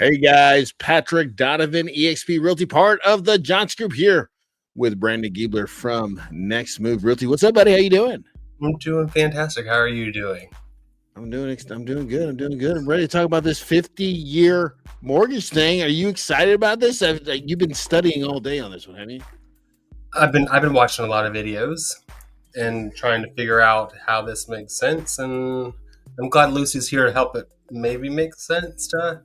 Hey guys, Patrick Donovan, eXp Realty, part of the Johns Group here with Brandon Giebler from Next Move Realty. What's up, buddy? How you doing? I'm doing fantastic. How are you doing? I'm doing good. I'm ready to talk about this 50-year mortgage thing. Are you excited about this? You've been studying all day on this one, haven't you? I've been watching a lot of videos and trying to figure out how this makes sense, and I'm glad Lucy's here to help it maybe make sense to.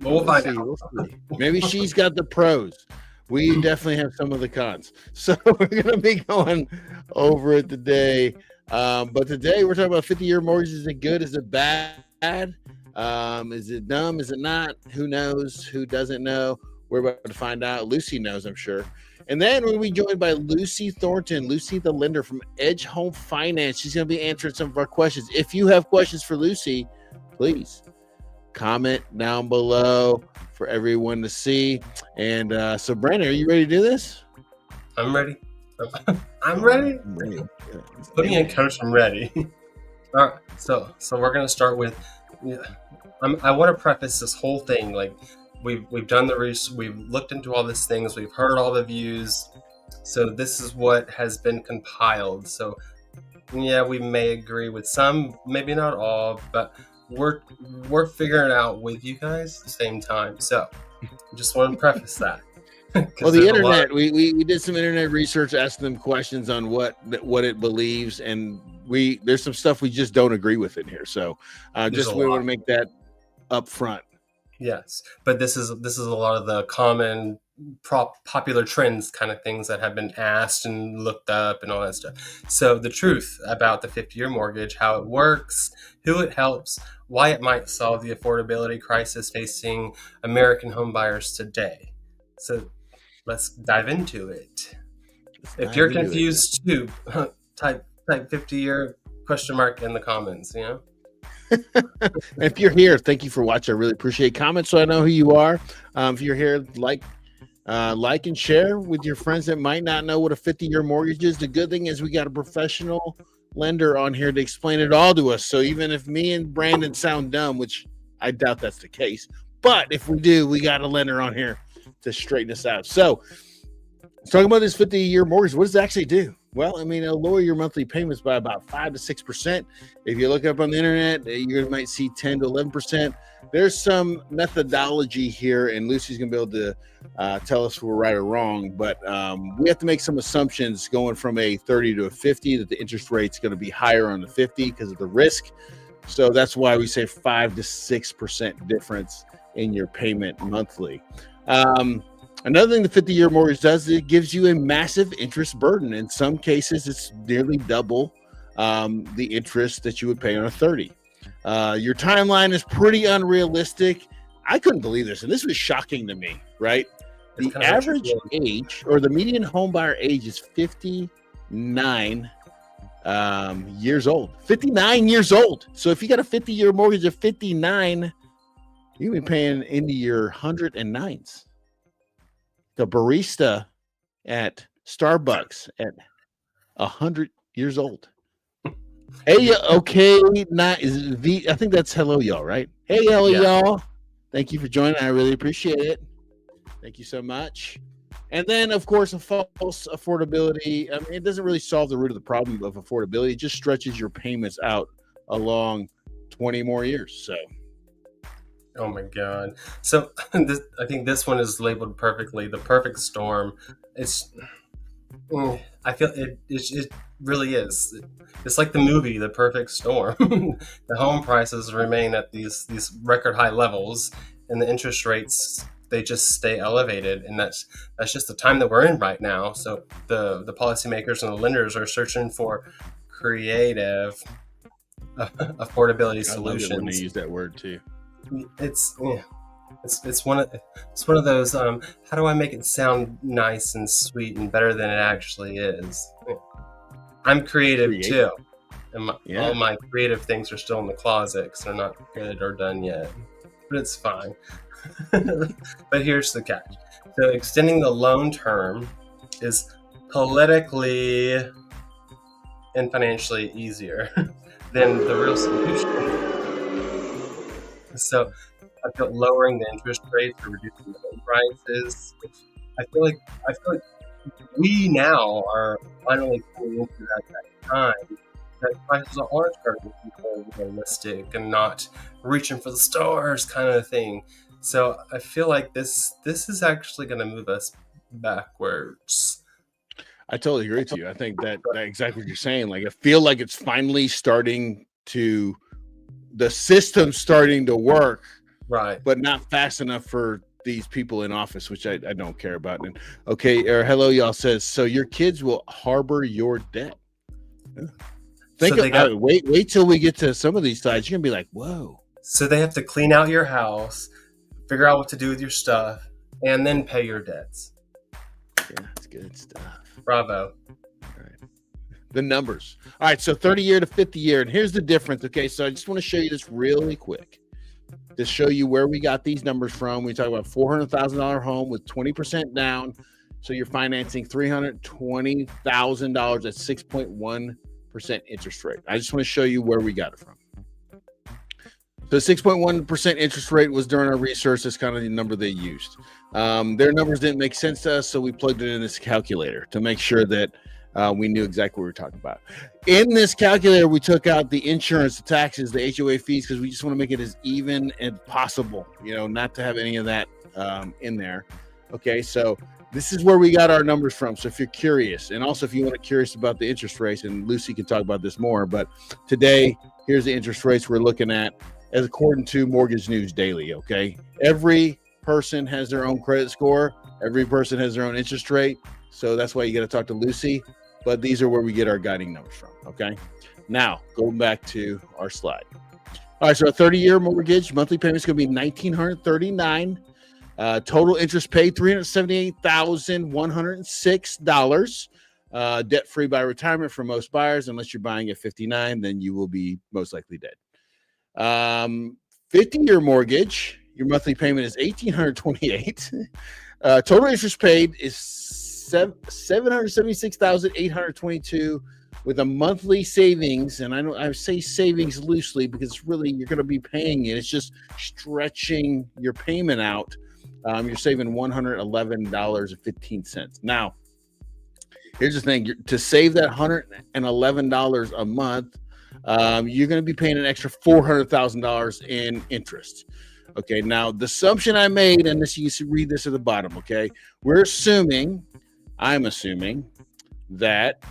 But we'll find out. We'll see. Maybe she's got the pros. We definitely have some of the cons. So we're going to be going over it today. But today we're talking about 50-year mortgages. Is it good? Is it bad? Is it dumb? Is it not? Who knows? Who doesn't know? We're about to find out. Lucy knows, I'm sure. And then we'll be joined by Lucy Thornton, Lucy the lender from Edge Home Finance. She's going to be answering some of our questions. If you have questions for Lucy, please comment down below for everyone to see. And so, Brandon, are you ready to do this? I'm ready. I'm ready. Put me in coach. I'm ready. All right. So we're gonna start with. I want to preface this whole thing like we've done the research. We've looked into all these things. We've heard all the views. So this is what has been compiled. So yeah, we may agree with some, maybe not all, but we're figuring it out with you guys at the same time. So I just want to preface that. Well, the internet, we did some internet research, asking them questions on what it believes, and there's some stuff we just don't agree with in here. So we want to make that up front. Yes, but this is a lot of the common popular trends kind of things that have been asked and looked up and all that stuff. So the truth about the 50-year mortgage, how it works, who it helps, why it might solve the affordability crisis facing American home buyers today. So let's dive into it. If you're confused too, type 50-year question mark in the comments, you know? If you're here, thank you for watching. I really appreciate comments so I know who you are. If you're here, like and share with your friends that might not know what a 50-year mortgage is. The good thing is we got a professional lender on here to explain it all to us. So even if me and Brandon sound dumb, which I doubt that's the case, but if we do, we got a lender on here to straighten us out. So talking about this 50-year mortgage, what does it actually do? Well, I mean, it'll lower your monthly payments by about 5 to 6%. If you look up on the internet, you might see 10 to 11%. There's some methodology here, and Lucy's going to be able to tell us if we're right or wrong. But we have to make some assumptions going from a 30 to a 50 that the interest rate's going to be higher on the 50 because of the risk. So that's why we say 5 to 6% difference in your payment monthly. Another thing the 50-year mortgage does, it gives you a massive interest burden. In some cases, it's nearly double the interest that you would pay on a 30. Your timeline is pretty unrealistic. I couldn't believe this, and this was shocking to me, right? The average age or the median home buyer age is 59 years old. 59 years old. So if you got a 50-year mortgage of 59, you'll be paying into your 109s. The barista at Starbucks at 100 years old. Hey, okay, I think that's hello, y'all, right? Hey, hello, y'all. Thank you for joining. I really appreciate it. Thank you so much. And then, of course, a false affordability. I mean, it doesn't really solve the root of the problem of affordability. It just stretches your payments out along 20 more years. So. Oh my God. So I think this one is labeled perfectly. The perfect storm. I feel it really is. It's like the movie, The Perfect Storm. The home prices remain at these record high levels, and the interest rates, they just stay elevated. And that's just the time that we're in right now. So the policymakers and the lenders are searching for creative affordability solutions. I love it when they use that word too. It's one of those how do I make it sound nice and sweet and better than it actually is. I'm creative too, and all my creative things are still in the closet because they're not good or done yet, but it's fine. But here's the catch. So extending the loan term is politically and financially easier than the real solution. So I feel lowering the interest rates or reducing the home prices, which I feel like we now are finally coming into that time that prices are starting to be more realistic and not reaching for the stars kind of thing. So I feel like this is actually going to move us backwards. I totally agree with you. I think that exactly what you're saying. Like, I feel like it's finally starting to, the system's starting to work, Right. but not fast enough for these people in office, which I don't care about. And okay, or hello, y'all says, so your kids will harbor your debt. Think So they got wait till we get to some of these sites. You're gonna be like, whoa. so they have to clean out your house, figure out what to do with your stuff, and then pay your debts. Yeah, it's good stuff. Bravo. All right. The numbers. All right, so 30-year to 50-year, and here's the difference. Okay, so I just want to show you this really quick to show you where we got these numbers from. We talk about $400,000 home with 20% down, so you're financing $320,000 at 6.1% interest rate. I just want to show you where we got it from. So 6.1% interest rate was during our research. That's kind of the number they used. Their numbers didn't make sense to us, so we plugged it in this calculator to make sure that we knew exactly what we were talking about. In this calculator, we took out the insurance, the taxes, the HOA fees, because we just want to make it as even as possible, not to have any of that in there. Okay, so this is where we got our numbers from. So if you're curious, and also if you want to curious about the interest rates, and Lucy can talk about this more, but today, here's the interest rates we're looking at as according to Mortgage News Daily, okay? Every person has their own credit score. Every person has their own interest rate. So that's why you got to talk to Lucy. But these are where we get our guiding numbers from, okay? Now, going back to our slide. All right, so a 30-year mortgage, monthly payment is going to be $1,939. Total interest paid, $378,106. Debt-free by retirement for most buyers. Unless you're buying at 59, then you will be most likely dead. 50-year mortgage, your monthly payment is $1,828. Total interest paid is $776,822 with a monthly savings, and I say savings loosely because really you're going to be paying it. It's just stretching your payment out. You're saving $111.15. Now, here's the thing: to save that $111 a month, you're going to be paying an extra $400,000 in interest. Okay, now the assumption I made, and this you can read this at the bottom. Okay, I'm assuming that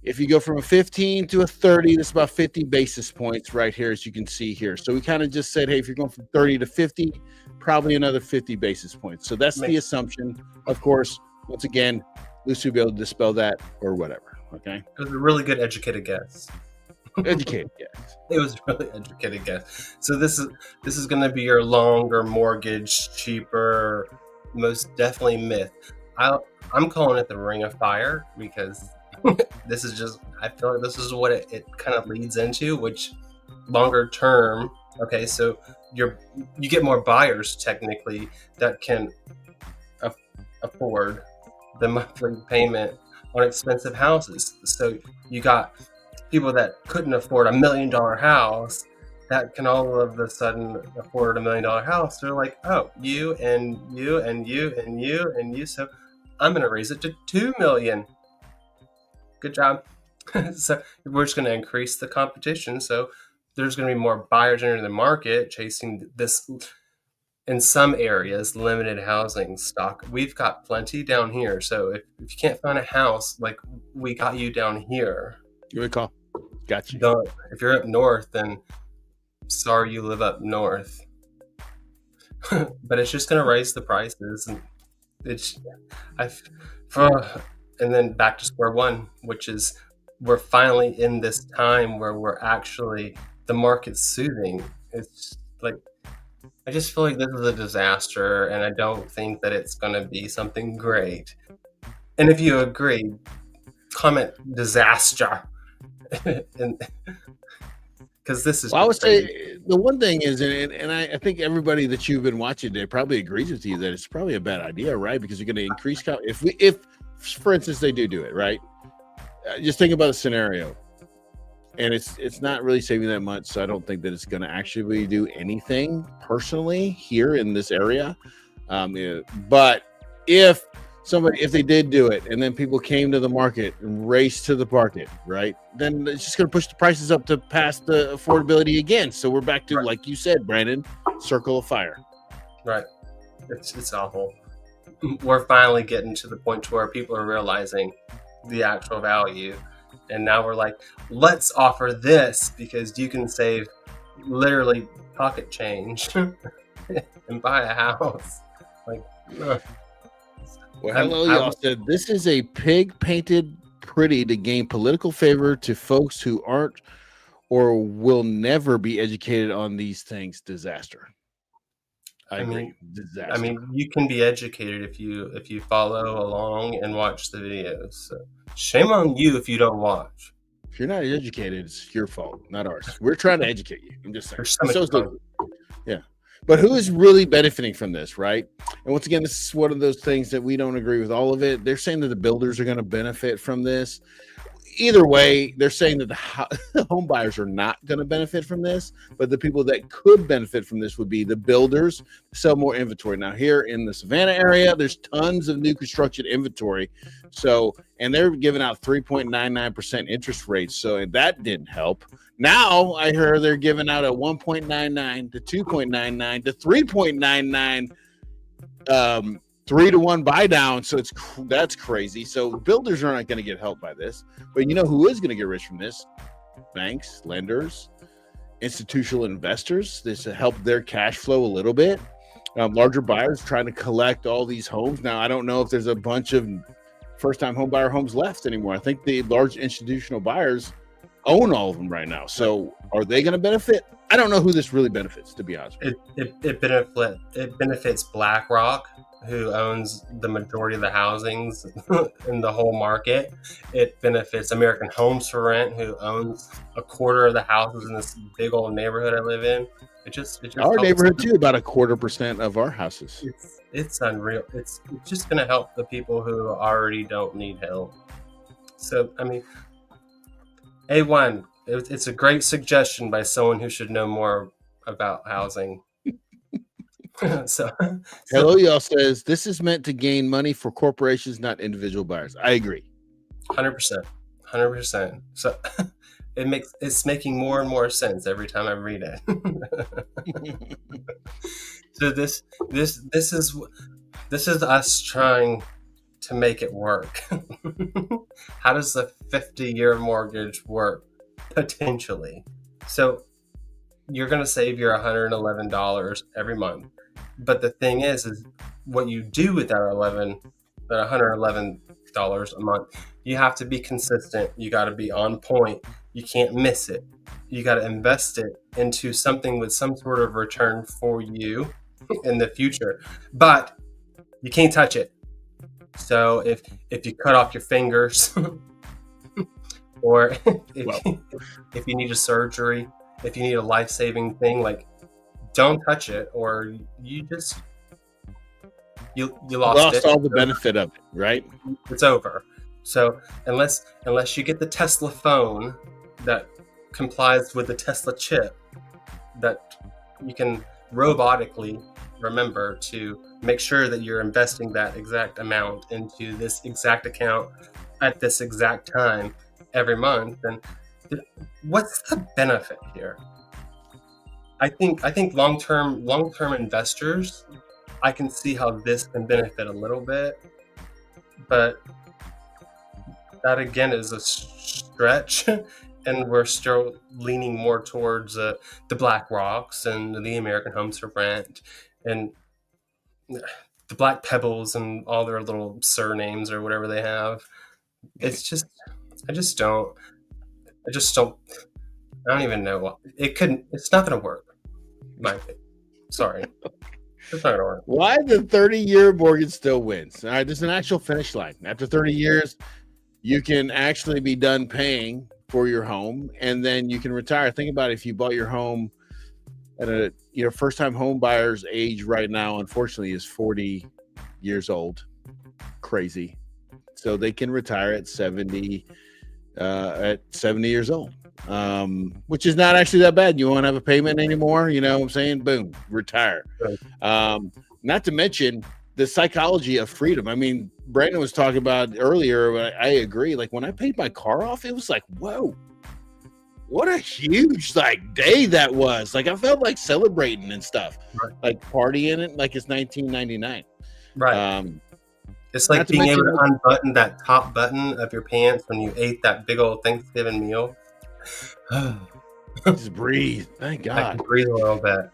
if you go from a 15 to a 30, that's about 50 basis points right here, as you can see here. So we kind of just said, hey, if you're going from 30 to 50, probably another 50 basis points. So that's the assumption. Of course, once again, Lucy will be able to dispel that or whatever. Okay, it was a really good educated guess. Educated guess. It was really educated guess. So this is going to be your longer mortgage, cheaper, most definitely myth. I'm calling it the Ring of Fire because this is just, I feel like this is what it kind of leads into, which longer term. Okay, so you get more buyers technically that can afford the monthly payment on expensive houses. So you got people that couldn't afford $1 million house that can all of a sudden afford $1 million house. They're like, oh, you and you and you and you and you. So I'm going to raise it to $2 million. Good job. So we're just going to increase the competition. So there's going to be more buyers entering the market chasing this, in some areas, limited housing stock. We've got plenty down here. So if you can't find a house, like we got you down here. Give me a call. Got you. If you're up north, then sorry you live up north. But it's just going to raise the prices. And and then back to square one, which is we're finally in this time where we're actually, the market's soothing. It's like, I just feel like this is a disaster, and I don't think that it's going to be something great. And if you agree, comment disaster. Because this is, well, I would say the one thing is, and I think everybody that you've been watching today probably agrees with you that it's probably a bad idea, right? Because you're going to increase if for instance they do it, right? Just think about a scenario. and it's not really saving that much. So I don't think that it's going to actually do anything personally here in this area. But if they did do it, and then people came to the market and raced to the market, right? Then it's just going to push the prices up to past the affordability again. So we're back to, like you said, Brandon, circle of fire. Right. It's awful. We're finally getting to the point where people are realizing the actual value, and now we're like, let's offer this because you can save literally pocket change and buy a house. Like, well, hello, y'all said this is a pig painted pretty to gain political favor to folks who aren't or will never be educated on these things. Disaster. I agree. Disaster. I mean, you can be educated if you follow along and watch the videos. So shame on you if you don't watch. If you're not educated, it's your fault, not ours. We're trying to educate you. I'm just saying. Yeah. But who is really benefiting from this, right? And once again, this is one of those things that we don't agree with all of it. They're saying that the builders are going to benefit from this. Either way, they're saying that the home buyers are not going to benefit from this, but the people that could benefit from this would be the builders, sell more inventory. Now, here in the Savannah area, there's tons of new construction inventory. So, and they're giving out 3.99% interest rates. So that didn't help. Now I heard they're giving out a 1.99 to 2.99 to 3.99 3-to-1 buy down. So that's crazy. So builders are not going to get help by this, but you know who is going to get rich from this? Banks, lenders, institutional investors. This will help their cash flow a little bit. Larger buyers trying to collect all these homes. Now, I don't know if there's a bunch of first-time home buyer homes left anymore. I think the large institutional buyers own all of them right now. So are they going to benefit? I don't know who this really benefits, to be honest. It benefits BlackRock, who owns the majority of the housings in the whole market. It benefits American Homes for Rent, who owns a quarter of the houses in this big old neighborhood I live in. It just our neighborhood too, about 0.25% of our houses. It's unreal. It's just going to help the people who already don't need help. So, I mean, A1, it's a great suggestion by someone who should know more about housing. So hello, y'all says this is meant to gain money for corporations, not individual buyers. I agree. 100%. So it's making more and more sense every time I read it. So this is us trying to make it work. How does a 50-year mortgage work potentially? So you're going to save your $111 every month. But the thing is what you do with that $111 a month, you have to be consistent. You got to be on point. You can't miss it. You got to invest it into something with some sort of return for you in the future. But you can't touch it. So if you cut off your fingers or if you need a surgery, if you need a life-saving thing, like, don't touch it, or you lost all the benefit of it, right? It's over. So unless you get the Tesla phone that complies with the Tesla chip that you can robotically remember to make sure that you're investing that exact amount into this exact account at this exact time every month, then what's the benefit here? I think long-term investors, I can see how this can benefit a little bit, but that again is a stretch, and we're still leaning more towards the BlackRocks and the American Homes for Rent and the Black Pebbles and all their little surnames or whatever they have. It's just, I don't even know what it's not going to work. My opinion. Sorry. It's not going to work. Why the 30-year mortgage still wins? All right, there's an actual finish line. After 30 years, you can actually be done paying for your home, and then you can retire. Think about it, if you bought your home at first-time home buyer's age right now, unfortunately, is 40 years old. Crazy. So they can retire at 70 years old. which is not actually that bad. You won't have a payment anymore. You know what I'm saying? Boom, retire. Not to mention the psychology of freedom. I mean, Brandon was talking about earlier. I agree. Like when I paid my car off, it was like, whoa, what a huge like day that was. Like I felt like celebrating and stuff, like partying it like it's 1999. Right. It's like being able to unbutton that top button of your pants when you ate that big old Thanksgiving meal. Just breathe. Thank God. I can breathe a little bit.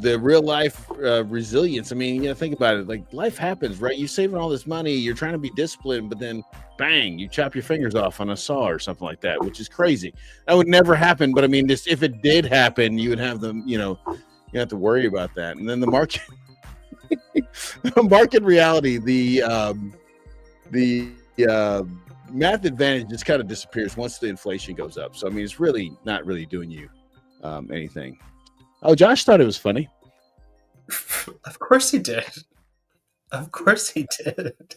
The real life resilience. I mean, think about it. Like life happens, right? You're saving all this money. You're trying to be disciplined, but then bang, you chop your fingers off on a saw or something like that, which is crazy. That would never happen. But I mean, if it did happen, you would have them, you have to worry about that. And then the market, market reality, the math advantage just kind of disappears once the inflation goes up. So, I mean, it's really not really doing you anything. Oh, Josh thought it was funny. Of course he did. Of course he did.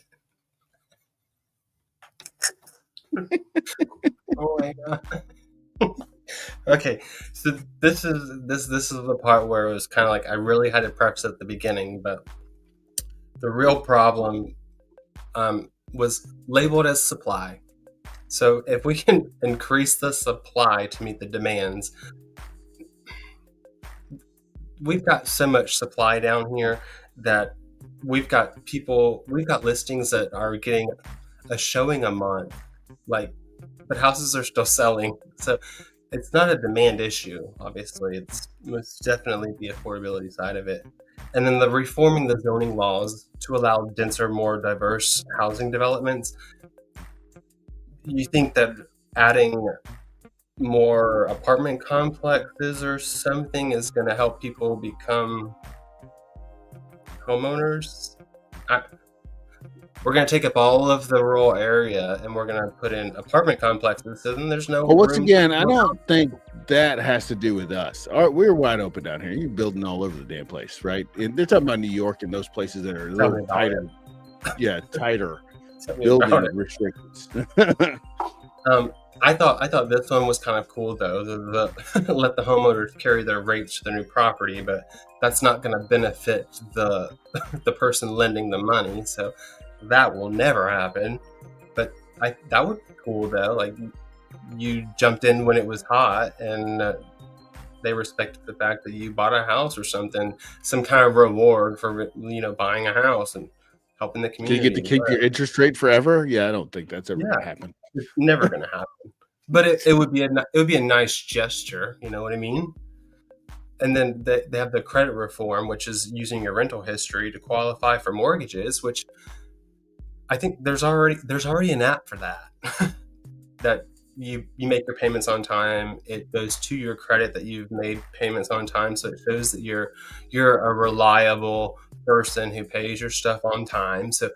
Oh my God. Okay, so this is the part where it was kind of like I really had to preface at the beginning, but the real problem was labeled as supply. So if we can increase the supply to meet the demands, we've got so much supply down here that we've got listings that are getting a showing a month, but houses are still selling. So it's not a demand issue, obviously. It's most definitely the affordability side of it. And then the reforming the zoning laws to allow denser, more diverse housing developments. You think that adding more apartment complexes or something is going to help people become homeowners? We're going to take up all of the rural area and we're going to put in apartment complexes, so then there's no well, once again, I don't think that has to do with us. We're wide open down here. You're building all over the damn place, right? And they're talking about New York and those places that are a little tighter. Yeah, tighter building restrictions. I thought this one was kind of cool though. Let the homeowners carry their rates to their new property, but that's not going to benefit the person lending the money. So that will never happen. But that would be cool though. Like you jumped in when it was hot, and they respected the fact that you bought a house or something, some kind of reward for buying a house and helping the community. Do you get to keep your interest rate forever? Yeah, I don't think that's ever going to happen. It's never going to happen. But it would be a nice gesture. You know what I mean? And then they have the credit reform, which is using your rental history to qualify for mortgages, which I think there's already an app for that. That you make your payments on time. It goes to your credit that you've made payments on time, so it shows that you're a reliable person who pays your stuff on time. So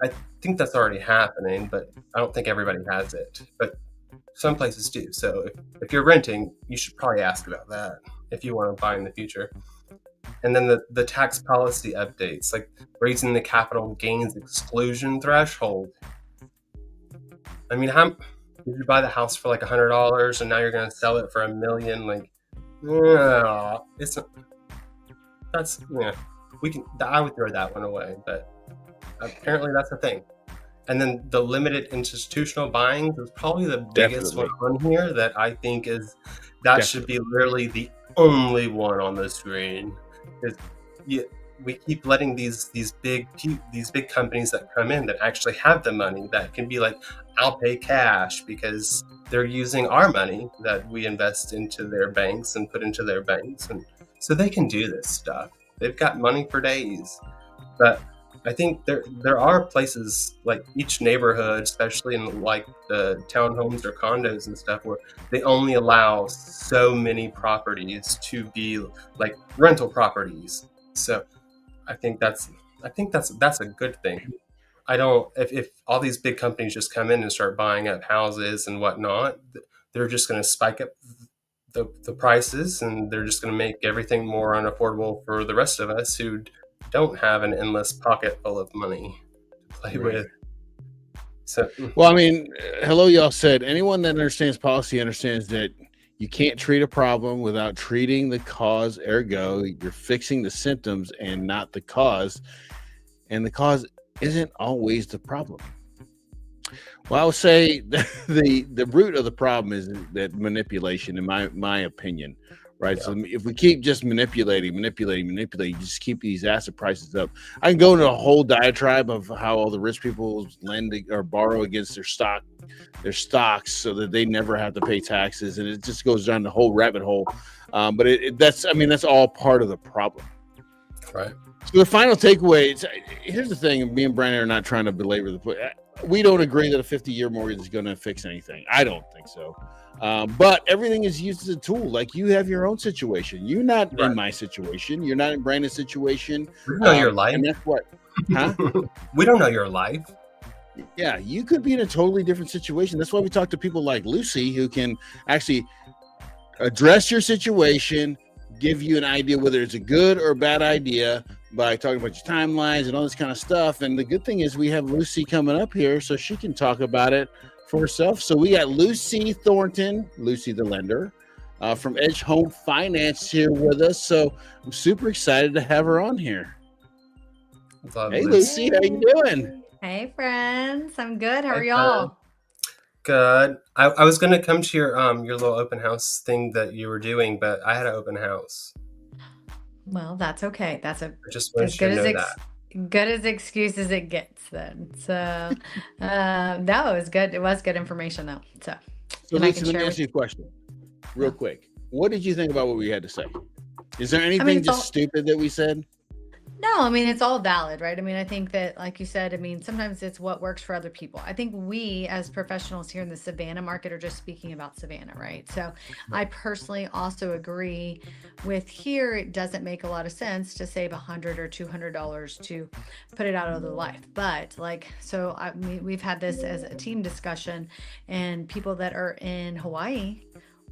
I think that's already happening, but I don't think everybody has it. But some places do. So if you're renting, you should probably ask about that if you want to buy in the future. And then the tax policy updates, like raising the capital gains exclusion threshold. I mean, how did you buy the house for like $100 and now you're going to sell it for $1 million? Like, it's that's I would throw that one away, but apparently that's a thing. And then the limited institutional buying is probably the biggest one on here that I think should be literally the only one on the screen. We keep letting these big companies that come in that actually have the money that can be like, I'll pay cash, because they're using our money that we invest into their banks and put into their banks, and so they can do this stuff. They've got money for days. But I think there are places like each neighborhood, especially in like the townhomes or condos and stuff, where they only allow so many properties to be like rental properties. So I think that's a good thing. I don't, if all these big companies just come in and start buying up houses and whatnot, they're just going to spike up the prices, and they're just going to make everything more unaffordable for the rest of us who don't have an endless pocket full of money to play with. So Well, I mean, hello, y'all said anyone that understands policy understands that you can't treat a problem without treating the cause. Ergo, you're fixing the symptoms and not the cause. And the cause isn't always the problem. Well, I would say the root of the problem is that manipulation, in my opinion, right? Yeah. So if we keep just manipulating, you just keep these asset prices up. I can go into a whole diatribe of how all the rich people lend or borrow against their stocks, so that they never have to pay taxes, and it just goes down the whole rabbit hole. But that's all part of the problem. Right. So the final takeaway, here's the thing, me and Brandon are not trying to belabor the point. We don't agree that a 50-year mortgage is going to fix anything. I don't think so. But everything is used as a tool. Like, you have your own situation. You're not in my situation. You're not in Brandon's situation. We don't know your life. And that's what, huh? We don't know your life. Yeah, you could be in a totally different situation. That's why we talk to people like Lucy, who can actually address your situation, give you an idea whether it's a good or a bad idea by talking about your timelines and all this kind of stuff. And the good thing is we have Lucy coming up here, so she can talk about it for herself. So we got Lucy Thornton, Lucy the lender, from Edge Home Finance here with us. So I'm super excited to have her on here. Hey, Lucy, how you doing? Hey, friends. I'm good. How are y'all? Good. I was going to come to your little open house thing that you were doing, but I had an open house. Well, that's okay. That's I just wanted you to know that. Good as excuse as it gets then. So that was good. It was good information though. So Lucy, let me ask you a question real quick. What did you think about what we had to say? Is there anything stupid that we said? No, I mean, it's all valid, right? I mean, I think that, like you said, I mean, sometimes it's what works for other people. I think we as professionals here in the Savannah market are just speaking about Savannah, right? So I personally also agree with here, it doesn't make a lot of sense to save $100 or $200 to put it out of the life. But we've had this as a team discussion, and people that are in Hawaii,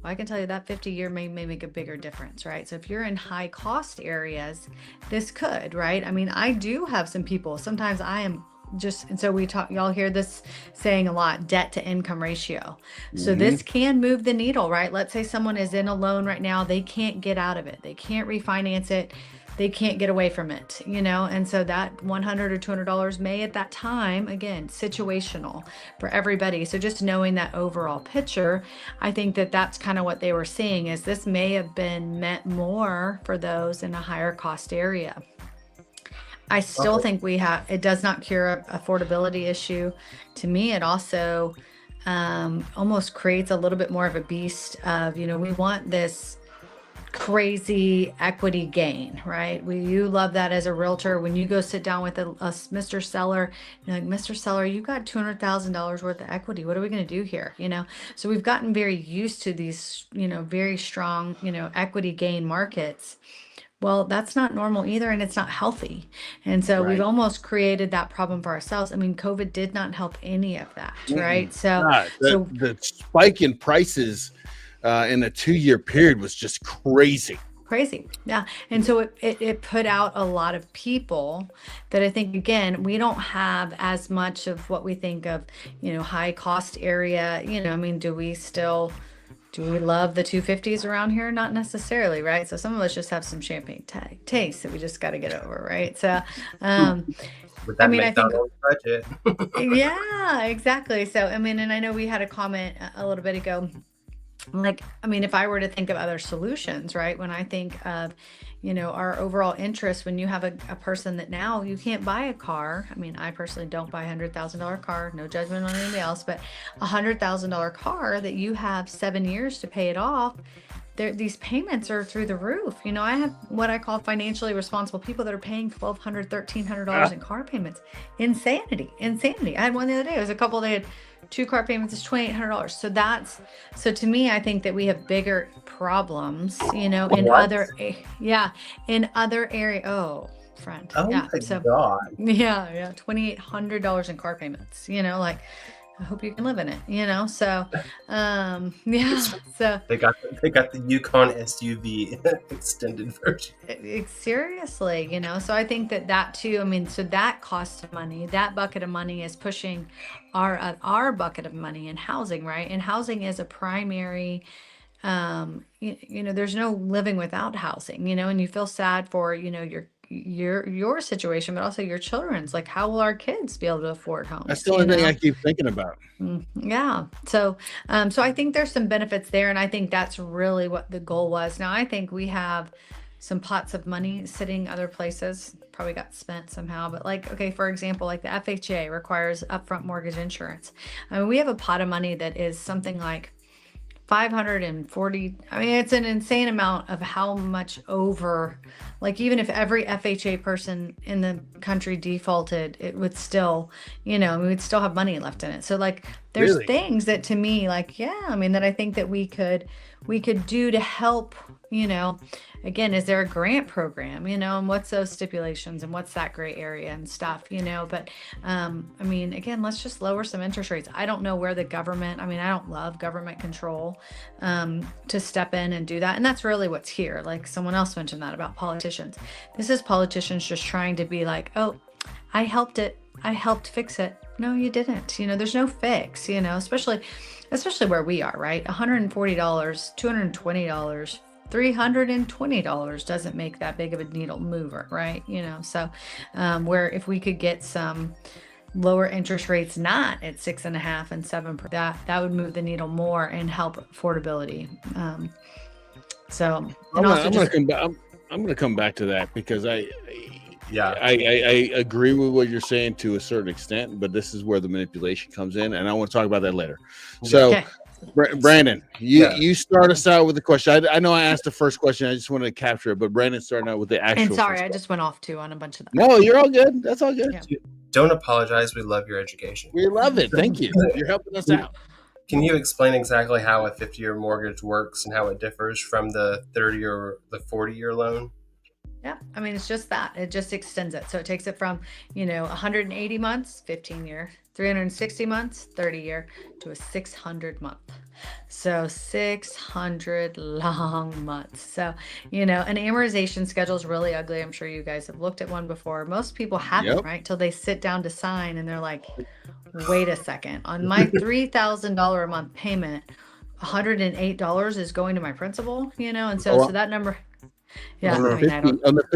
I can tell you that 50-year may make a bigger difference, right? So if you're in high cost areas, this could, right? I mean, I do have some people, sometimes I am just, and so we talk, y'all hear this saying a lot, debt to income ratio. So this can move the needle, right? Let's say someone is in a loan right now, they can't get out of it. They can't refinance it. They can't get away from it, and so that $100 or $200 may at that time, again, situational for everybody. So just knowing that overall picture, I think that that's kind of what they were seeing, is this may have been meant more for those in a higher cost area. I still think it does not cure affordability issue. To me, it also almost creates a little bit more of a beast of, we want this crazy equity gain, right? You love that as a realtor. When you go sit down with a Mr. Seller, you're like, Mr. Seller, you got $200,000 worth of equity. What are we going to do here? So we've gotten very used to these, very strong, equity gain markets. Well, that's not normal either, and it's not healthy. And so we've almost created that problem for ourselves. I mean, COVID did not help any of that, right? The spike in prices in a 2-year period was just crazy. Yeah. And so it put out a lot of people that I think, again, we don't have as much of what we think of, high cost area. I mean, do we love the 250s around here? Not necessarily, right? So some of us just have some champagne taste that we just got to get over, right? So with that McDonald's budget. Yeah, exactly. So I mean, and I know we had a comment a little bit ago, like, I mean, if I were to think of other solutions, right? When I think of, our overall interest, when you have a person that now you can't buy a car. I mean, I personally don't buy $100,000 car, no judgment on anybody else, but $100,000 car that you have 7 years to pay it off. These payments are through the roof. I have what I call financially responsible people that are paying $1,200, $1,300 in car payments. Insanity. I had one the other day. It was a couple that had 2 car payments is $2,800. So to me, I think that we have bigger problems, in other areas. Oh, friend. Oh yeah. my God. Yeah. $2,800 in car payments, I hope you can live in it, you know? So, yeah, so They got the Yukon SUV extended version. seriously, you know, so I think that too, I mean, so that cost of money, that bucket of money is pushing our bucket of money in housing, right? And housing is a primary, you know, there's no living without housing, you know, and you feel sad for, you know, your situation, but also your children's. Like, how will our kids be able to afford That's homes, the you only thing I know? keep thinking about. Yeah. So, so I think there's some benefits there, and I think that's really what the goal was. Now, I think we have some pots of money sitting other places, probably got spent somehow. But like, okay, for example, like the FHA requires upfront mortgage insurance. I mean, we have a pot of money that is something like 540. I mean, it's an insane amount of how much over, like, even if every FHA person in the country defaulted, it would still, you know, we would still have money left in it. So like, there's Really? things that to me, like, yeah, I mean, that I think that we could do to help, you know. Again, is there a grant program, you know, and what's those stipulations and what's that gray area and stuff, you know? But I mean, again, let's just lower some interest rates. I don't know where the government, I mean, I don't love government control to step in and do that. And that's really what's here. Like someone else mentioned that about politicians. This is politicians just trying to be like, oh, I helped it. I helped fix it. No, you didn't. You know, there's no fix, you know, especially where we are, right? $140, $220, $320 doesn't make that big of a needle mover, right? You know, so where if we could get some lower interest rates, not at 6.5% and 7%, that would move the needle more and help affordability. So, and also I'm just, gonna come back. I'm gonna come back to that because Yeah. I agree with what you're saying to a certain extent, but this is where the manipulation comes in, and I want to talk about that later. So, okay. Brandon, Yeah. you start us out with the question. I know I asked the first question. I just wanted to capture it, but Brandon starting out with the actual. And sorry, first I question. just went off too on a bunch of that. No, you're all good. That's all good. Yeah. Don't apologize. We love your education. We love it. Thank you. You're helping us out. Can you explain exactly how a 50-year mortgage works and how it differs from the 30 or the 40-year loan? Yeah, I mean, it's just that. It just extends it. So it takes it from, you know, 180 months, 15-year, 360 months, 30-year, to a 600 month. So 600 long months. So, you know, an amortization schedule is really ugly. I'm sure you guys have looked at one before. Most people haven't, Yep. right? Till they sit down to sign and they're like, wait a second. On my $3,000 a month payment, $108 is going to my principal, you know? And so, Oh, so that number, yeah, On the I mean,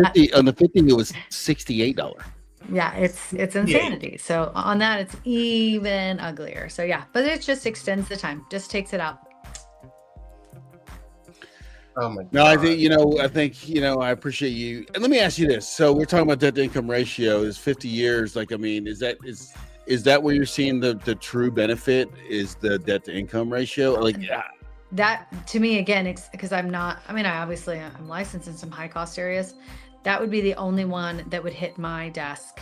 50, on the 50, it was $68. yeah, it's insanity. So on that, it's even uglier. So yeah, but it just extends the time, just takes it out. Oh my God. No, I think I appreciate you. And let me ask you this. So we're talking about debt to income ratio is 50 years. Like, I mean, is that where you're seeing the true benefit is the debt to income ratio? Like, That to me, again, because I'm licensed in some high cost areas. That would be the only one that would hit my desk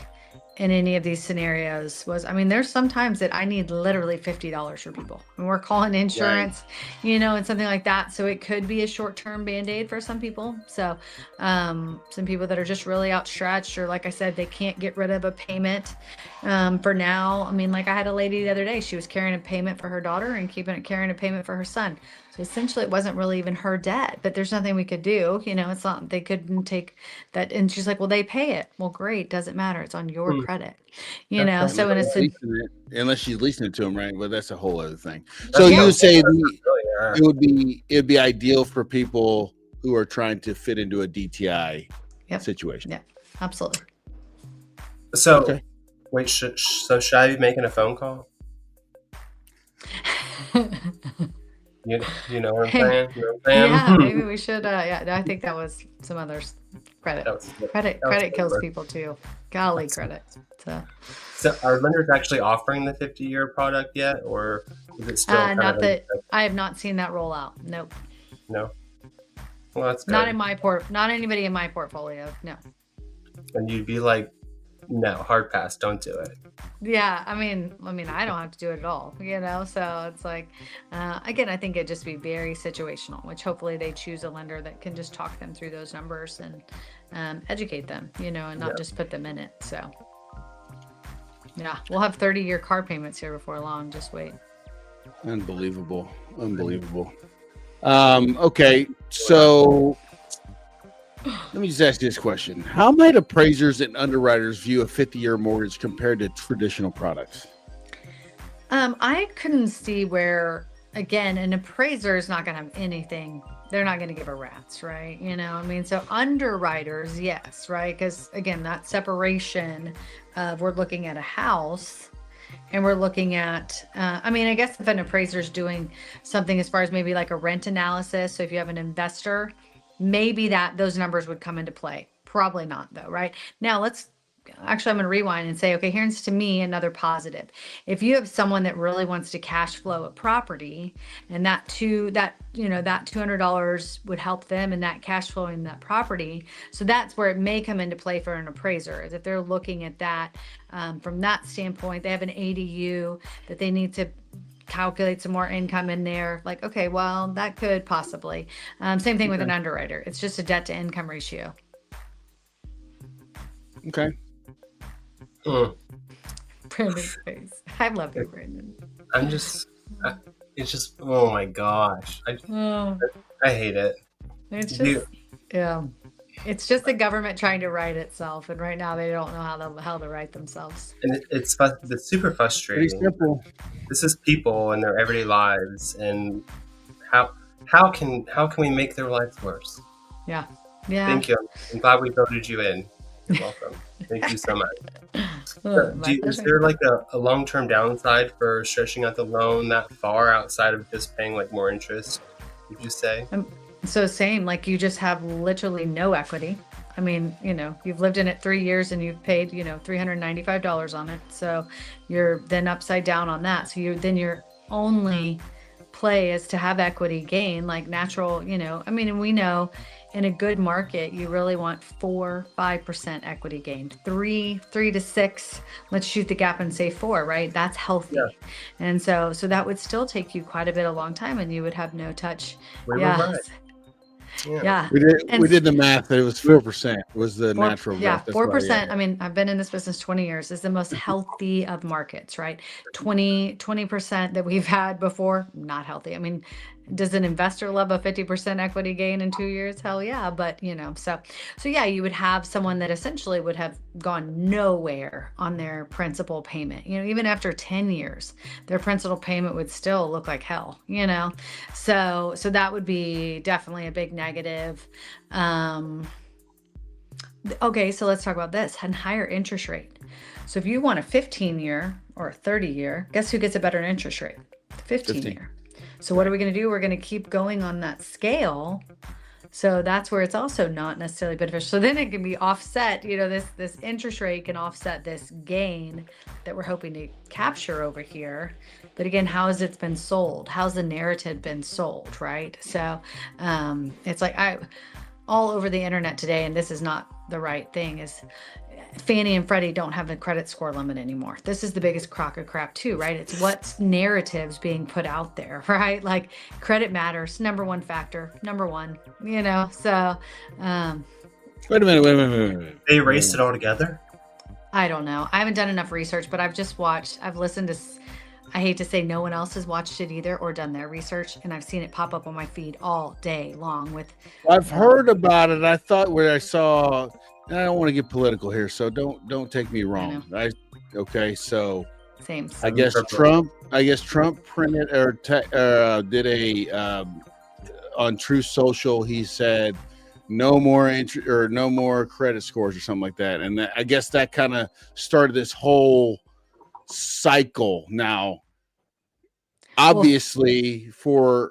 in any of these scenarios. There's sometimes that I need literally $50 for people, and we're calling insurance, you know, and something like that. So it could be a short-term band-aid for some people. So some people that are just really outstretched, or like I said, they can't get rid of a payment for now. I mean, like I had a lady the other day, she was carrying a payment for her daughter and carrying a payment for her son. So essentially it wasn't really even her debt, but there's nothing we could do. You know, it's not, they couldn't take that. And she's like, well, they pay it. Well, great. Doesn't matter. It's on your credit, you know? That's So in a sense, unless she's leasing it to him, right? But that's a whole other thing. That's So Yeah. you would say Yeah. it'd be ideal for people who are trying to fit into a DTI Yep. situation. Yeah, absolutely. So Okay. wait, should I be making a phone call? You know what I'm saying? You know what I'm saying? Yeah, maybe we should. Yeah, I think that was some others. Credit That was kills clever. people too. Golly, credit. So are lenders actually offering the 50-year product yet, or is it still kind Not of that I have not seen that roll out. Nope. no? Well, that's good. Not in my not anybody in my portfolio. No. And you'd be like, no, hard pass, don't do it. Yeah, I mean, I don't have to do it at all, you know. So it's like, again, I think it'd just be very situational, which hopefully they choose a lender that can just talk them through those numbers and educate them, you know, and not just put them in it. So. Yeah, we'll have 30-year car payments here before long. Just wait. Unbelievable. Okay, so let me just ask you this question. How might appraisers and underwriters view a 50-year mortgage compared to traditional products? I couldn't see where, again, an appraiser is not going to have anything. They're not going to give a rat's, right? I mean, so underwriters, yes, right? Because again, that separation of we're looking at a house and we're looking at, I mean, I guess if an appraiser is doing something as far as maybe like a rent analysis. So if you have an investor, maybe those numbers would come into play. Probably not though, right? Now I'm going to rewind and say, okay, here's to me another positive. If you have someone that really wants to cash flow a property and that $200 would help them in that cash flowing that property. So that's where it may come into play for an appraiser, is if they're looking at that from that standpoint. They have an ADU that they need to calculate some more income in there. Like, okay, well, that could possibly. Same thing with an underwriter. It's just a debt to income ratio. Okay. Brandon's face. I love you, Brandon. It's just, oh my gosh. I hate it. It's just, yeah. It's just the government trying to right itself. And right now they don't know how to right themselves. And it's super frustrating. Pretty simple. This is people in their everyday lives. And how can we make their lives worse? Yeah. Thank you. I'm glad we voted you in. You're welcome. Thank you so much. Is there like a long-term downside for stretching out the loan that far outside of just paying like more interest, would you say? So same, like you just have literally no equity. I mean, you've lived in it 3 years and you've paid, $395 on it. So you're then upside down on that. So your only play is to have equity gain, like natural, I mean, and we know in a good market, you really want 4-5% equity gain, 3 to 6. Let's shoot the gap and say 4, right? That's healthy. Yeah. And so that would still take you quite a long time and you would have no touch. Yeah. We did the math. It was 4%. Was the natural growth. 4%. I mean, I've been in this business 20 years. Is the most healthy of markets, right? 20% that we've had before, not healthy. I mean, does an investor love a 50% equity gain in 2 years? Hell yeah. But so yeah, you would have someone that essentially would have gone nowhere on their principal payment. Even after 10 years, their principal payment would still look like hell, so that would be definitely a big negative. Okay. So let's talk about this and higher interest rate. So if you want a 15-year or a 30-year, guess who gets a better interest rate? 15-year. So what are we going to do? We're going to keep going on that scale. So that's where it's also not necessarily beneficial. So then it can be offset, this interest rate can offset this gain that we're hoping to capture over here. But again, how has it been sold? How's the narrative been sold, right? So it's like all over the internet today, and this is not the right thing, is Fannie and Freddie don't have a credit score limit anymore. This is the biggest crock of crap too, right? It's what narratives being put out there, right? Like credit matters, number one factor, so. Wait a minute. They erased it all together? I don't know. I haven't done enough research, but I've listened to, I hate to say no one else has watched it either or done their research, and I've seen it pop up on my feed all day long with. I've heard about it. I thought I saw, and I don't want to get political here, so don't take me wrong. So same. I guess Trump printed or did a on Truth Social. He said no more or no more credit scores or something like that, and I guess that kind of started this whole cycle. Now, obviously, we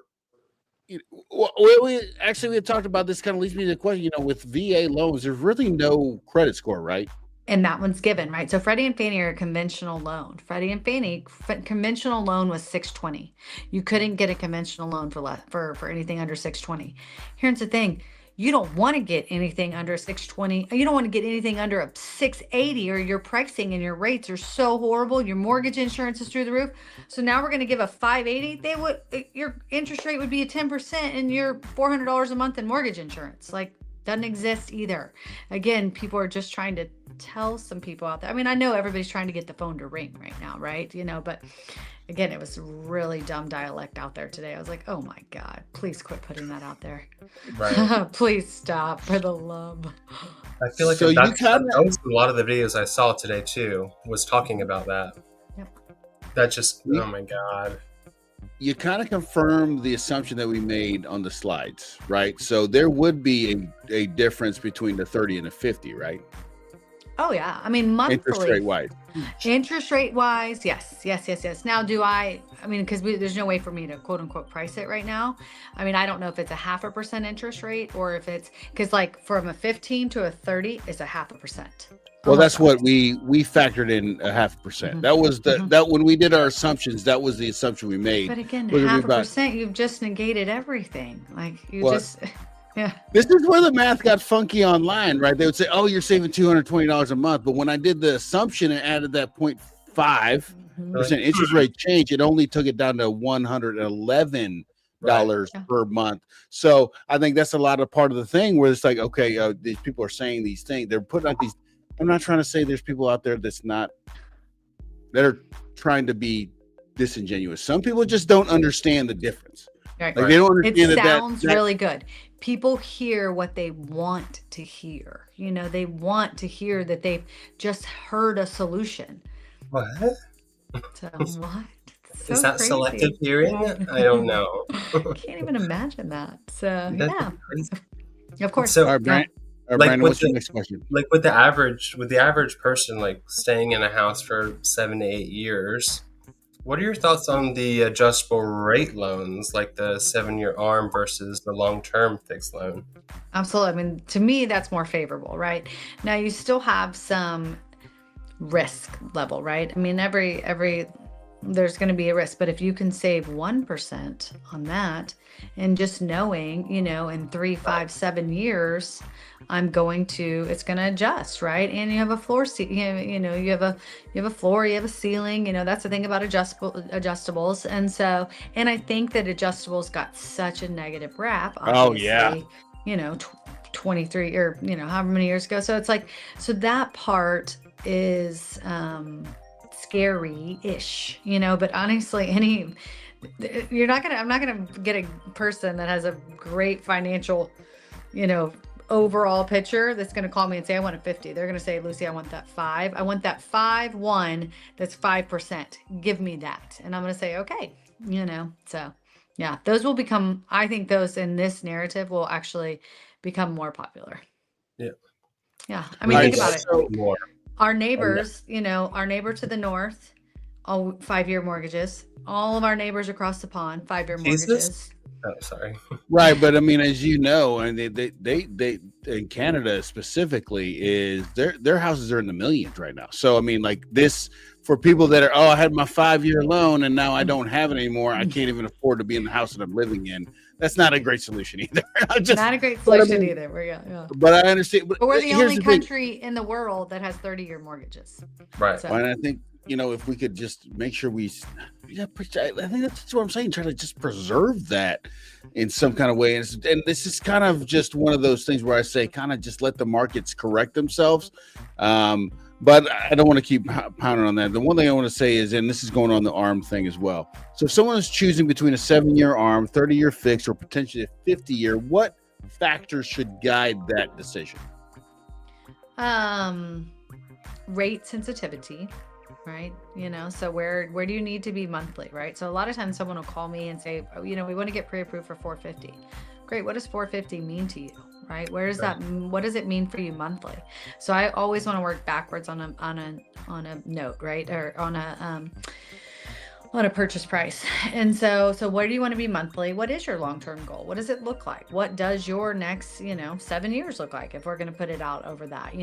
had talked about this. Kind of leads me to the question, with VA loans, there's really no credit score, right? And that one's given, right? So Freddie and Fannie are a conventional loan. Freddie and Fannie conventional loan was 620. You couldn't get a conventional loan for anything under 620. Here's the thing. You don't want to get anything under 620. You don't want to get anything under a 680, or your pricing and your rates are so horrible. Your mortgage insurance is through the roof. So now we're going to give a 580. Your interest rate would be a 10% and your $400 a month in mortgage insurance. Like, doesn't exist either. Again, people are just trying to tell some people out there. I mean, I know everybody's trying to get the phone to ring right now, right? But again, it was really dumb dialect out there today. I was like, oh my God, please quit putting that out there. Right. Please stop, for the love. I feel like So that was a lot of the videos I saw today too, was talking about that. Yep. That just, oh my God. You kind of confirmed the assumption that we made on the slides, right? So there would be a difference between the 30 and the 50, right? Oh yeah. I mean, monthly. Interest rate wise. Yes. Now, because there's no way for me to quote unquote price it right now. I mean, I don't know if it's a 0.5% interest rate or if it's, because like from a 15 to a 30 is a 0.5%. Well, that's what we factored in, 0.5%. That was that when we did our assumptions, that was the assumption we made. But again, 0.5%, you've just negated everything. Like yeah. This is where the math got funky online, right? They would say, "Oh, you're saving $220 a month," but when I did the assumption and added that 0.5% interest rate change, it only took it down to $111 per month. So I think that's a lot of part of the thing where it's like, okay, these people are saying these things. They're putting out these. I'm not trying to say there's people out there that are trying to be disingenuous. Some people just don't understand the difference. Right. Like they don't understand it sounds really good. People hear what they want to hear. They want to hear that they've just heard a solution. What? So what? So is that crazy. Selective hearing? I don't know. I can't even imagine that. So yeah, of course. So, Brian, what's your next question? Like with the average person, like staying in a house for 7 to 8 years, what are your thoughts on the adjustable rate loans, like the 7-year ARM versus the long-term fixed loan? Absolutely. I mean, to me, that's more favorable, right? Now, you still have some risk level, right? I mean, every there's going to be a risk, but if you can save 1% on that, and just knowing, in 3, 5, 7 years, it's going to adjust, right? And you have a floor seat, you have a floor, you have a ceiling, that's the thing about adjustables. And I think that adjustables got such a negative rap, obviously, 23 or, however many years ago. So it's like, so that part is, scary-ish, but honestly, I'm not gonna get a person that has a great financial, overall picture that's going to call me and say, I want a 50. They're going to say, Lucy, I want that 5. I want that 5-1 that's 5%. Give me that. And I'm going to say, okay, so yeah, those will become, I think those in this narrative will actually become more popular. Yeah. I mean, think about it. Our neighbors, our neighbor to the north, all 5-year mortgages. All of our neighbors across the pond, 5-year mortgages. Oh, sorry. Right, but I mean, as you know, and they in Canada specifically, is their houses are in the millions right now. So I mean, like this for people that are, I had my 5-year loan and now I don't have it anymore. I can't even afford to be in the house that I'm living in. That's not a great solution either. Not a great solution either. Yeah. But I understand. But we're the only country in the world that has 30-year mortgages. Right. So. And I think, if we could just make sure I think that's what I'm saying, try to just preserve that in some kind of way. And this is kind of just one of those things where I say kind of just let the markets correct themselves. But I don't want to keep pounding on that. The one thing I want to say is, and this is going on the ARM thing as well. So if someone is choosing between a 7-year ARM, 30-year fixed, or potentially a 50-year, what factors should guide that decision? Rate sensitivity. Right. So where do you need to be monthly? Right. So a lot of times someone will call me and say, we want to get pre-approved for 450. Great. What does 450 mean to you? Right. What does it mean for you monthly? So I always want to work backwards on a note, right. Or on a purchase price. And so where do you want to be monthly? What is your long-term goal? What does it look like? What does your next, 7 years look like if we're going to put it out over that,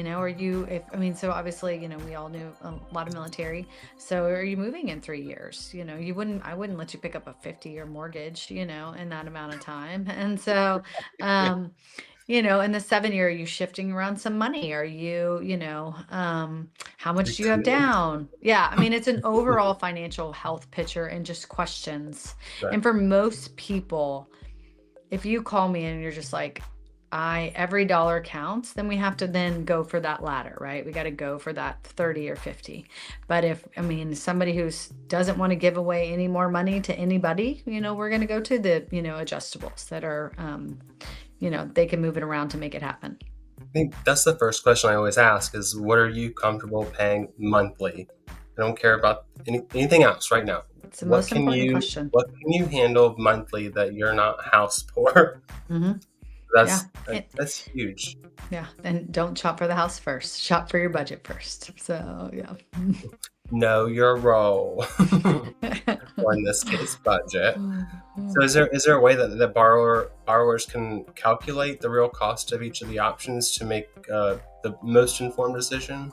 so obviously, we all knew a lot of military. So are you moving in 3 years? I wouldn't let you pick up a 50-year mortgage, in that amount of time. And so, in the 7-year, are you shifting around some money? Are you, how much do you have down? Yeah. I mean, it's an overall financial health picture and just questions. Right. And for most people, if you call me and you're just like, every dollar counts, then we have to then go for that ladder, right? We got to go for that 30 or 50. But somebody who doesn't want to give away any more money to anybody, we're going to go to the, adjustables that are, they can move it around to make it happen. I think that's the first question I always ask is, what are you comfortable paying monthly? I don't care about anything else right now. It's the most important question. What can you handle monthly that you're not house poor? Mm-hmm. That's huge. Yeah. And don't shop for the house first. Shop for your budget first. So, yeah. Know your role. Or in this case, budget. So is there a way that the borrowers can calculate the real cost of each of the options to make the most informed decision?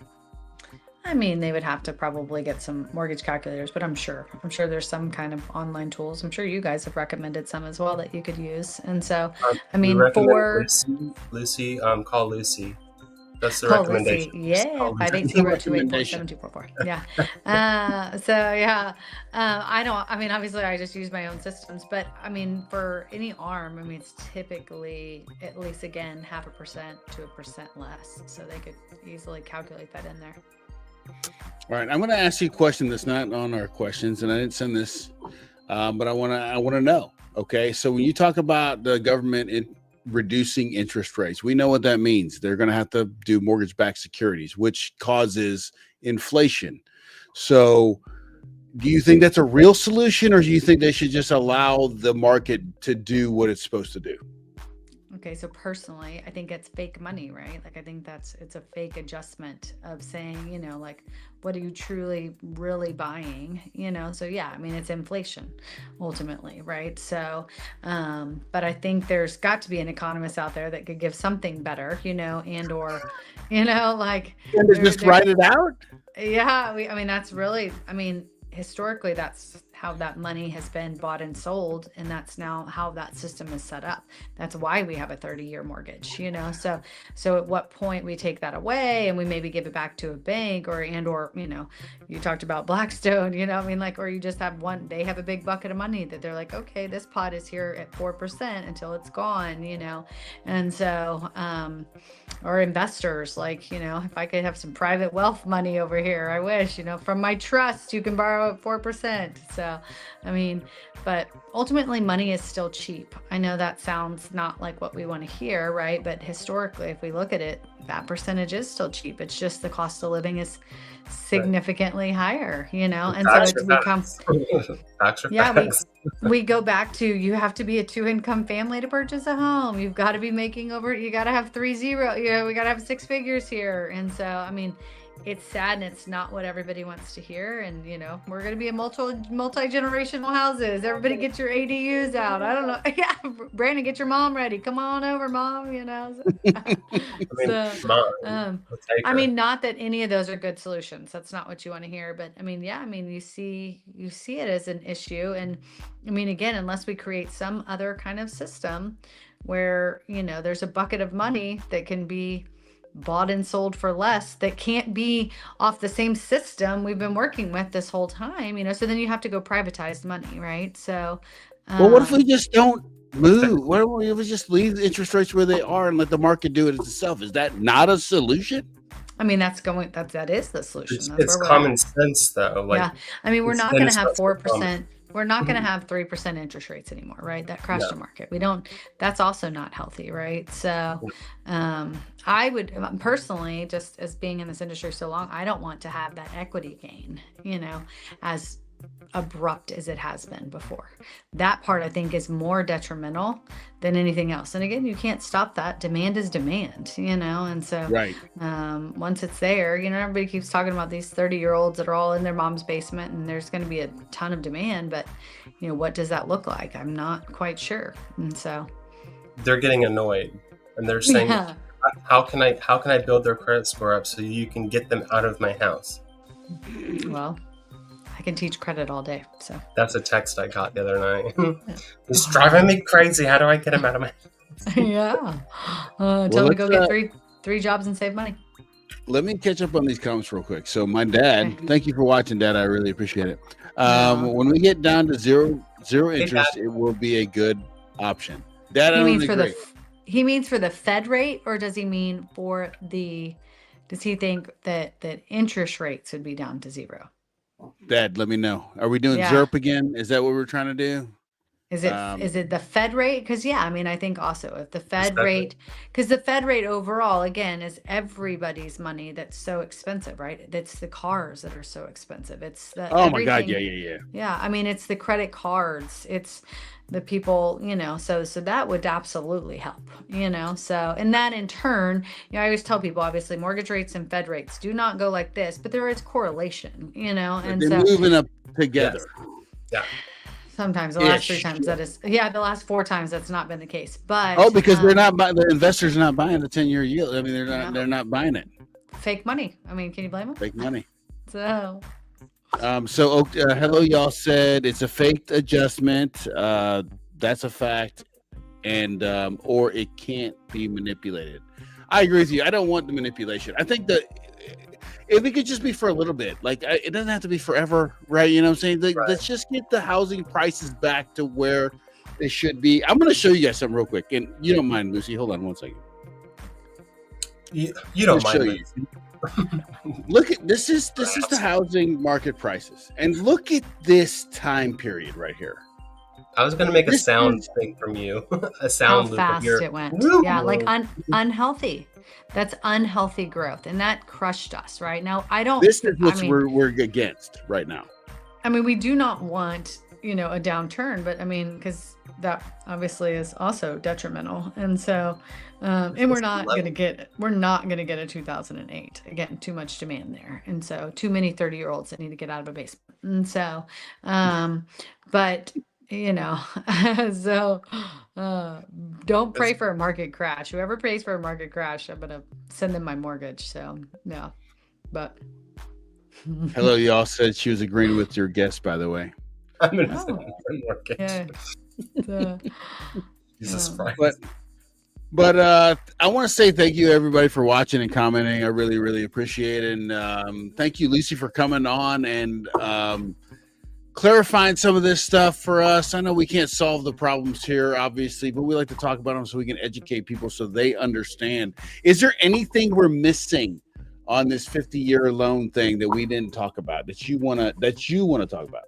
They would have to probably get some mortgage calculators, but I'm sure there's some kind of online tools. I'm sure you guys have recommended some as well that you could use. And so, for Lucy, call Lucy. That's the recommendation. Lucy. Yeah, 580-284-7244. Yeah. Obviously I just use my own systems, but for any ARM, it's typically at least, again, 0.5% to 1% less. So they could easily calculate that in there. All right, I'm going to ask you a question that's not on our questions, and I didn't send this, but I want to know. Okay, so when you talk about the government reducing interest rates, we know what that means. They're going to have to do mortgage-backed securities, which causes inflation. So, do you think that's a real solution, or do you think they should just allow the market to do what it's supposed to do? Okay, so personally, I think it's fake money, right? Like, I think it's a fake adjustment of saying, what are you truly, really buying? So yeah, it's inflation ultimately, right? So, but I think there's got to be an economist out there that could give something better, and or, just write it out. Yeah, that's really, historically, that's how that money has been bought and sold, and that's now how that system is set up. That's why we have a 30-year mortgage, so at what point we take that away and we maybe give it back to a bank or you talked about Blackstone, or you just have they have a big bucket of money that they're like, okay, this pot is here at 4% until it's gone, and so or investors, if I could have some private wealth money over here, I wish, from my trust, you can borrow at 4%. So, but ultimately money is still cheap. I know that sounds not like what we want to hear, right? But historically, if we look at it, that percentage is still cheap. It's just the cost of living is significantly higher, and so it's become, we go back to, you have to be a 2-income family to purchase a home. You've got to be making you got to have 3 0, we got to have 6 figures here. And so, it's sad, and it's not what everybody wants to hear. And, we're going to be in multi-generational houses. Everybody get your ADUs out. I don't know. Yeah. Brandon, get your mom ready. Come on over, mom, not that any of those are good solutions. That's not what you want to hear. But you see it as an issue. And again, unless we create some other kind of system where, there's a bucket of money that can be bought and sold for less, that can't be off the same system we've been working with this whole time, so then you have to go privatize money, right? So well, what if we just don't move? What if we just leave the interest rates where they are and let the market do it itself? Is that not a solution? That is the solution. It's common sense, though. We're not going to have 4%. We're not going to have 3% interest rates anymore, right? That crashed the market. That's also not healthy, right? So I would personally, just as being in this industry so long, I don't want to have that equity gain, as abrupt as it has been before. That part, I think, is more detrimental than anything else. And again, you can't stop that. Demand is demand, and so right. Once it's there, everybody keeps talking about these 30-year-olds that are all in their mom's basement, and there's going to be a ton of demand, but what does that look like? I'm not quite sure. And so they're getting annoyed, and they're saying, how can I build their credit score up so you can get them out of my house? Well, I can teach credit all day. So that's a text I got the other night. It's driving me crazy. How do I get him out of my house? Yeah. Tell him to go get three jobs and save money. Let me catch up on these comments real quick. So my dad, thank you for watching, Dad. I really appreciate it. When we get down to zero interest, it will be a good option. Dad, I don't agree. he means for the Fed rate, or does he mean for does he think that interest rates would be down to zero? Dad, let me know. Are we doing Yeah. ZERP again? Is that what we're trying to do? Is it the Fed rate? Because I mean, I think also if the Fed rate, because the Fed rate overall, again, is everybody's money that's so expensive, right? It's the cars that are so expensive. It's the my God, yeah. Yeah, I mean, it's the credit cards. It's the people, so that would absolutely help, so, and that in turn, I always tell people, obviously mortgage rates and Fed rates do not go like this, but there is correlation, and they're moving up together. Yes. Yeah. Sometimes the last 3 times that is, the last 4 times that's not been the case, but because they're not buying, the investors are not buying the 10-year yield. I mean, they're not buying it. Fake money. I mean, can you blame them? Fake money. So hello, y'all said it's a faked adjustment. That's a fact, and or it can't be manipulated. I agree with you. I don't want the manipulation. I think that if it could just be for a little bit, like it doesn't have to be forever, right? You know what I'm saying? Like, let's just get the housing prices back to where they should be. I'm going to show you guys something real quick, and you don't mind, Lucy? Hold on one second. You don't mind? Look at this is the housing market prices, and look at this time period right here. I was going to make a sound thing from you, a sound loop. How fast it went. Yeah, like unhealthy. That's unhealthy growth, and that crushed us. Right now, This is what we're against right now. I mean, we do not want a downturn, but I mean, because that obviously is also detrimental, and so, and we're not gonna get a 2008 again. Too much demand there, and so too many 30-year-olds that need to get out of a basement, and so, but. So don't pray for a market crash. Whoever prays for a market crash, I'm gonna send them my mortgage. So yeah, but hello, y'all said she was agreeing with your guest, by the way. I'm gonna send them my mortgage. Yeah. Jesus Christ. But I want to say thank you everybody for watching and commenting. I really, really appreciate it. And thank you, Lucy, for coming on and clarifying some of this stuff for us. I know we can't solve the problems here, obviously, but we like to talk about them so we can educate people so they understand. Is there anything we're missing on this 50-year loan thing that we didn't talk about that you want to talk about?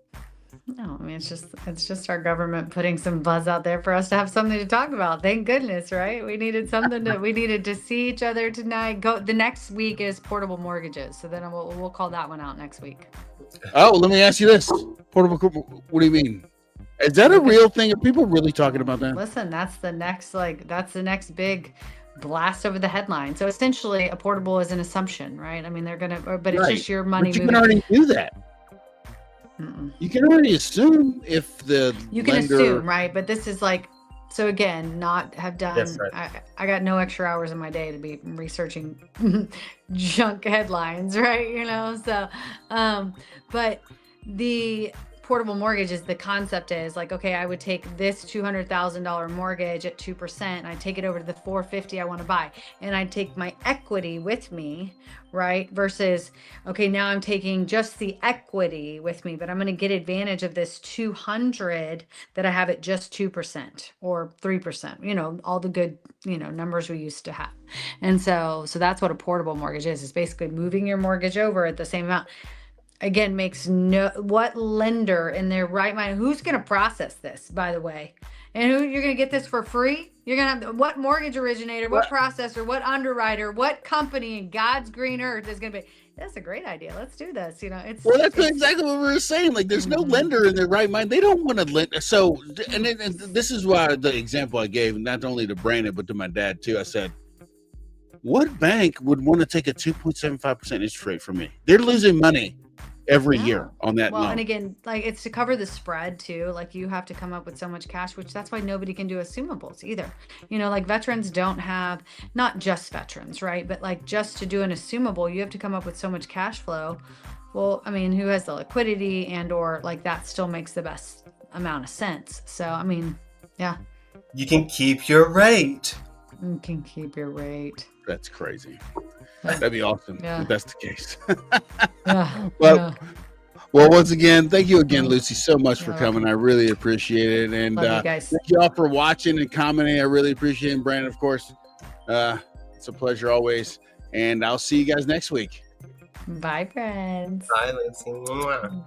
No, I mean, it's just our government putting some buzz out there for us to have something to talk about. Thank goodness, right? We needed we needed to see each other tonight. The next week is portable mortgages. So then we'll call that one out next week. Oh, let me ask you this. Portable, what do you mean? Is that a real thing? Are people really talking about that? Listen, that's the next big blast over the headline. So essentially a portable is an assumption, right? I mean, but it's just your money. But you can already do that. You can already assume if you can assume, right? But this is so again, not have done. Yes, right. I got no extra hours in my day to be researching junk headlines, right? So, but the portable mortgage is the concept is okay, I would take this $200,000 mortgage at 2%, and I take it over to the $450 I want to buy, and I take my equity with me, right? Versus, okay, now I'm taking just the equity with me, but I'm going to get advantage of this 200 that I have at just 2% or 3%, all the good, numbers we used to have. And so that's what a portable mortgage is basically moving your mortgage over at the same amount. Again, what lender in their right mind, who's going to process this, by the way, and you're going to get this for free? You're going to have what mortgage originator, what processor, what underwriter, what company in God's green earth is going to be? That's a great idea. Let's do this. That's exactly what we were saying. There's no lender in their right mind. They don't want to lend. So, and this is why the example I gave, not only to Brandon, but to my dad too. I said, what bank would want to take a 2.75% interest rate from me? They're losing money every year on that loan. And again, it's to cover the spread too. You have to come up with so much cash, which that's why nobody can do assumables either. Veterans don't have, not just veterans, right? But just to do an assumable, you have to come up with so much cash flow. Well, I mean, who has the liquidity or that still makes the best amount of sense. So, I mean, yeah. You can keep your rate. You can keep your rate. That's crazy. That'd be awesome if that's the case. Yeah. Well, once again, thank you again, Lucy, so much for You're coming. welcome. I really appreciate it. And Love you guys. thank you all for watching and commenting. I really appreciate it. And Brandon, of course, it's a pleasure always. And I'll see you guys next week. Bye, friends. Bye, Lucy. Mwah.